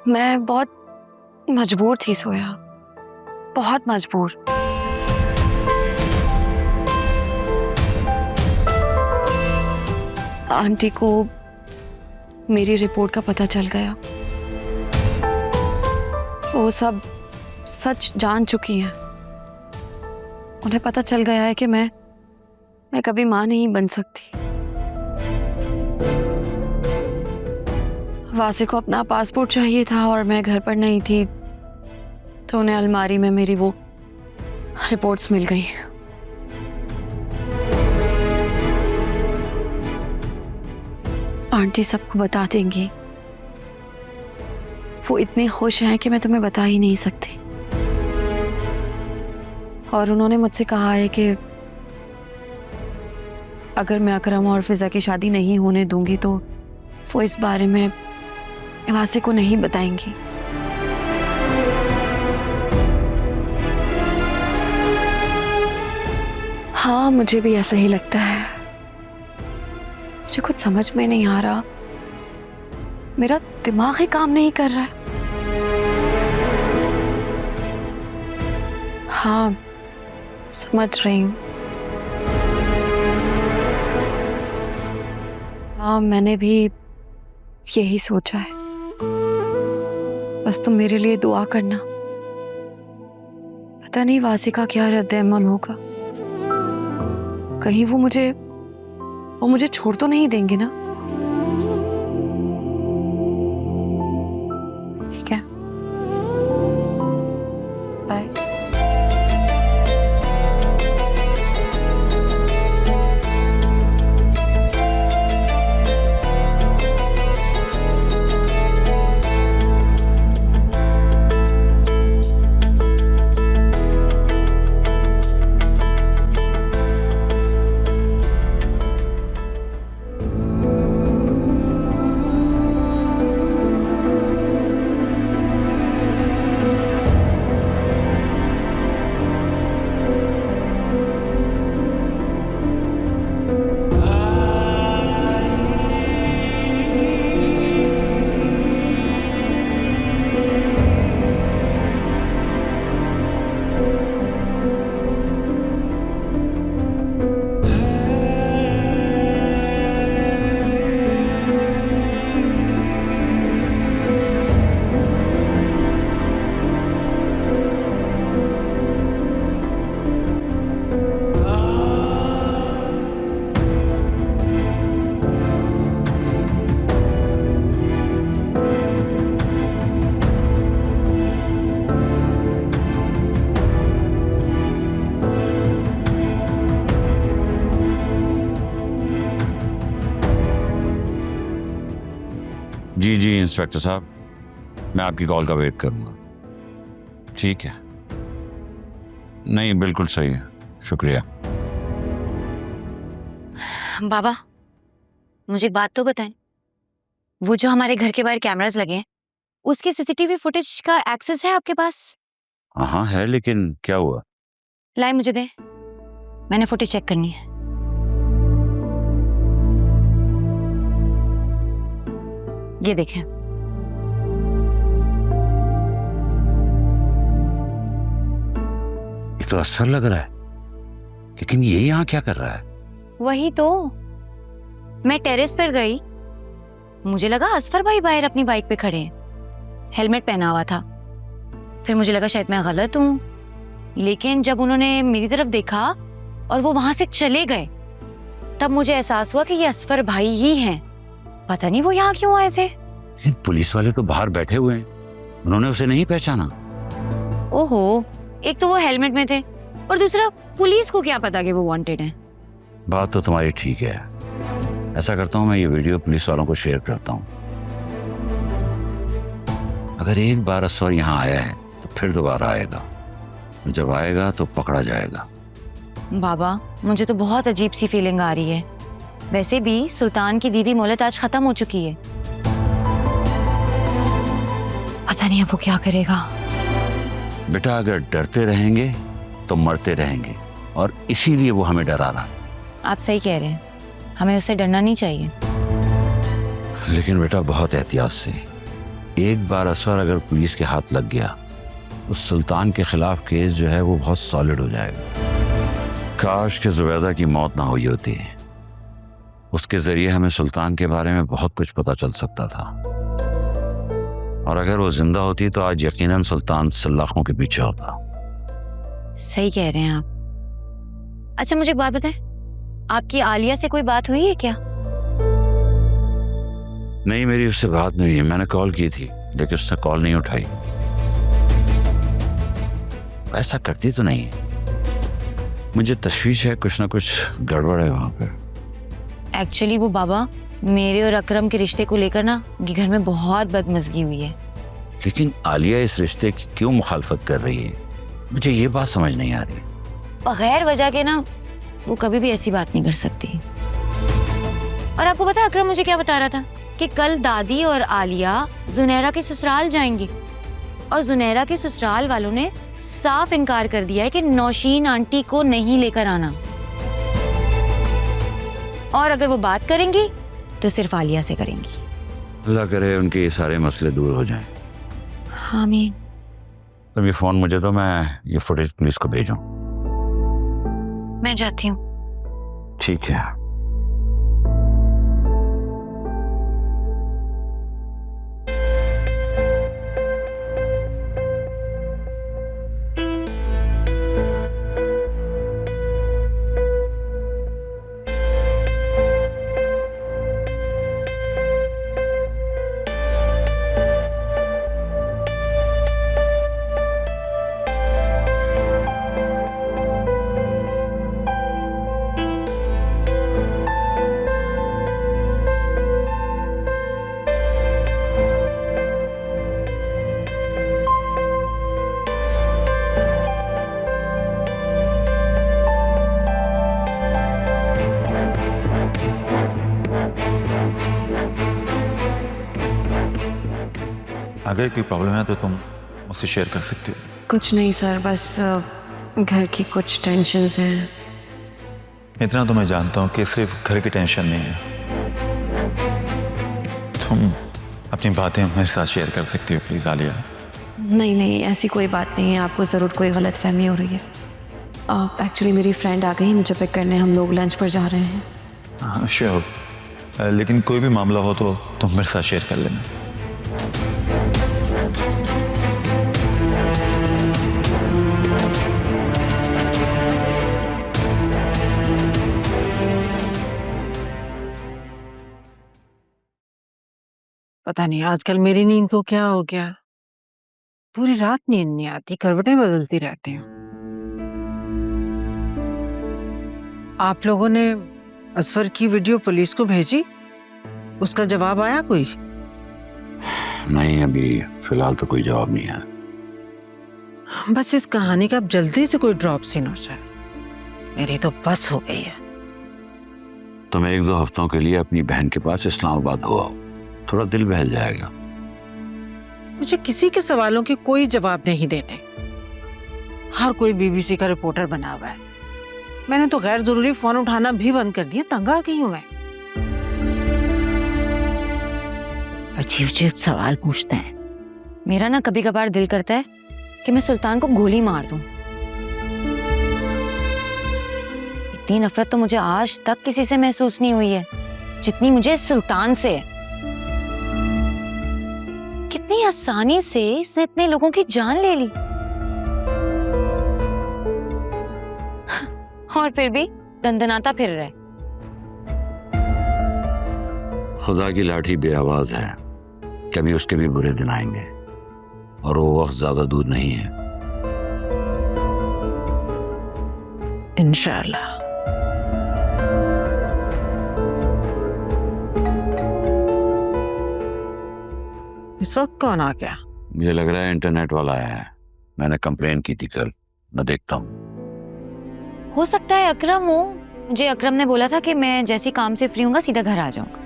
मैं बहुत मजबूर थी सोया, बहुत मजबूर। आंटी को मेरी रिपोर्ट का पता चल गया। वो सब सच जान चुकी हैं। उन्हें पता चल गया है कि मैं कभी मां नहीं बन सकती। वासे को अपना पासपोर्ट चाहिए था और मैं घर पर नहीं थी, तो उन्हें अलमारी में मेरी वो रिपोर्ट्स मिल गई। आंटी सबको बता देंगी। वो इतने खुश हैं कि मैं तुम्हें बता ही नहीं सकती। और उन्होंने मुझसे कहा है कि अगर मैं अकरम और फिजा की शादी नहीं होने दूंगी तो वो इस बारे में वासे को नहीं बताएंगी। हाँ, मुझे भी ऐसा ही लगता है। मुझे कुछ समझ में नहीं आ रहा, मेरा दिमाग ही काम नहीं कर रहा है। हाँ, समझ रही हूँ। हाँ, मैंने भी यही सोचा है। बस तुम मेरे लिए दुआ करना। पता नहीं वासी का क्या रद्द-ए-अमल होगा। कहीं वो मुझे छोड़ तो नहीं देंगे ना? ठीक है, बाय। जी जी इंस्पेक्टर साहब, मैं आपकी कॉल का वेट करूंगा। ठीक है, नहीं बिल्कुल सही है, शुक्रिया। बाबा, मुझे एक बात तो बताएं, वो जो हमारे घर के बाहर कैमरास लगे हैं उसके सीसीटीवी फुटेज का एक्सेस है आपके पास? हाँ है, लेकिन क्या हुआ? लाए मुझे दे, मैंने फुटेज चेक करनी है। ये देखें। ये तो असर लग रहा है, लेकिन ये यहाँ क्या कर रहा है? वही तो, मैं टेरेस पर गई, मुझे लगा असफर भाई बाहर अपनी बाइक पे खड़े हैं, हेलमेट पहना हुआ था। फिर मुझे लगा शायद मैं गलत हूं, लेकिन जब उन्होंने मेरी तरफ देखा और वो वहां से चले गए, तब मुझे एहसास हुआ कि ये असफर भाई ही हैं। पता नहीं वो यहाँ क्यों आए थे। इन पुलिस वाले तो बाहर बैठे हुए हैं, उन्होंने उसे नहीं पहचाना। ओहो, एक तो वो हेलमेट में थे और दूसरा पुलिस को क्या पता कि वो वांटेड हैं। बात तो तुम्हारी ठीक है। ऐसा करता हूँ, मैं ये वीडियो पुलिस वालों को शेयर करता हूँ। अगर एक बार असफर यहाँ आया है तो फिर दोबारा आएगा, जब आएगा तो पकड़ा जाएगा। बाबा, मुझे तो बहुत अजीब सी फीलिंग आ रही है। वैसे भी सुल्तान की दी हुई मोहलत आज खत्म हो चुकी है, पता नहीं अब वो क्या करेगा। बेटा, अगर डरते रहेंगे तो मरते रहेंगे, और इसीलिए वो हमें डरा रहा। आप सही कह रहे हैं, हमें उससे डरना नहीं चाहिए। लेकिन बेटा बहुत एहतियात से, एक बार असफर अगर पुलिस के हाथ लग गया तो सुल्तान के खिलाफ केस जो है वो बहुत सॉलिड हो जाएगा। काश के जुबैदा की मौत ना हुई होती, उसके जरिए हमें सुल्तान के बारे में बहुत कुछ पता चल सकता था, और अगर वो जिंदा होती तो आज यकीनन सुल्तान सल्लाखों के पीछे होता। सही कह रहे हैं आप। अच्छा मुझे एक बात बताएं, आपकी आलिया से कोई बात हुई है क्या? नहीं, मेरी उससे बात नहीं हुई। मैंने कॉल की थी लेकिन उसने कॉल नहीं उठाई। ऐसा करती तो नहीं है। मुझे तशवीश है, कुछ ना कुछ गड़बड़ है वहां पे। एक्चुअली वो बाबा, मेरे और अकरम के रिश्ते को लेकर ना ये घर में बहुत बदमज़गी हुई है। लेकिन आलिया इस रिश्ते की क्यों मुखालफत कर रही है? मुझे ये बात समझ नहीं आ रही। बगैर वजह के ना वो कभी भी ऐसी बात नहीं कर सकती। और आपको पता है अकरम मुझे क्या बता रहा था कि कल दादी और आलिया जुनैरा के ससुराल जाएंगी, और जुनैरा के ससुराल वालों ने साफ इनकार कर दिया है कि नौशीन आंटी को नहीं लेकर आना, और अगर वो बात करेंगी तो सिर्फ आलिया से करेंगी। अल्लाह करे उनके ये सारे मसले दूर हो जाएं। आमीन। तुम ये फोन मुझे दो, मैं ये फुटेज पुलिस को भेजूं। मैं जाती हूँ। ठीक है। अगर कोई प्रॉब्लम है तो तुम मुझसे शेयर कर सकते हो। कुछ नहीं सर, बस घर की कुछ टेंशन्स हैं। इतना तो मैं जानता हूँ कि सिर्फ घर की टेंशन नहीं है, तुम अपनी बातें मेरे साथ शेयर कर सकती हो प्लीज़ आलिया। नहीं नहीं, ऐसी कोई बात नहीं है, आपको ज़रूर कोई गलत फहमी हो रही है। एक्चुअली मेरी फ्रेंड आ गई मुझे पिक करने, हम लोग लंच पर जा रहे हैं। हाँ श्योर, लेकिन कोई भी मामला हो तो तुम मेरे साथ शेयर कर लेना। पता नहीं आजकल मेरी नींद को क्या हो गया, पूरी रात नींद नहीं आती, करवटें बदलती रहती हूँ। आप लोगों ने असफर की वीडियो पुलिस को भेजी, उसका जवाब आया कोई? नहीं, अभी फिलहाल तो कोई जवाब नहीं आया। बस इस कहानी का अब जल्दी से कोई ड्रॉप सीन हो जाए, मेरी तो बस हो गई है। तुम 1-2 हफ्तों के लिए अपनी बहन के पास इस्लामाबाद हो आओ, थोड़ा दिल बहल जाएगा। मुझे किसी के सवालों के कोई जवाब नहीं देने। हर कोई बीबीसी का रिपोर्टर बना हुआ है। मैंने तो गैर जरूरी फोन उठाना भी बंद कर दिया, तंग आ गई हूं मैं। अजीब अजीब सवाल पूछते हैं। मेरा ना कभी कभार दिल करता है कि मैं सुल्तान को गोली मार दूं। इतनी नफरत तो मुझे आज तक किसी से महसूस नहीं हुई है जितनी मुझे इस सुल्तान से है। कितनी आसानी से इसने इतने लोगों की जान ले ली, और फिर भी दंदनाता फिर रहा है। खुदा की लाठी बेआवाज है, कभी उसके भी बुरे दिन आएंगे, और वो वक्त ज्यादा दूर नहीं है। इंशाअल्लाह। इस वक्त कौन आ गया? मुझे लग रहा है इंटरनेट वाला आया है। मैंने कंप्लेन की थी कल, मैं देखता हूँ। हो सकता है अकरम हो। मुझे अकरम ने बोला था कि मैं जैसे काम से फ्री हूँगा सीधा घर आ जाऊंगा।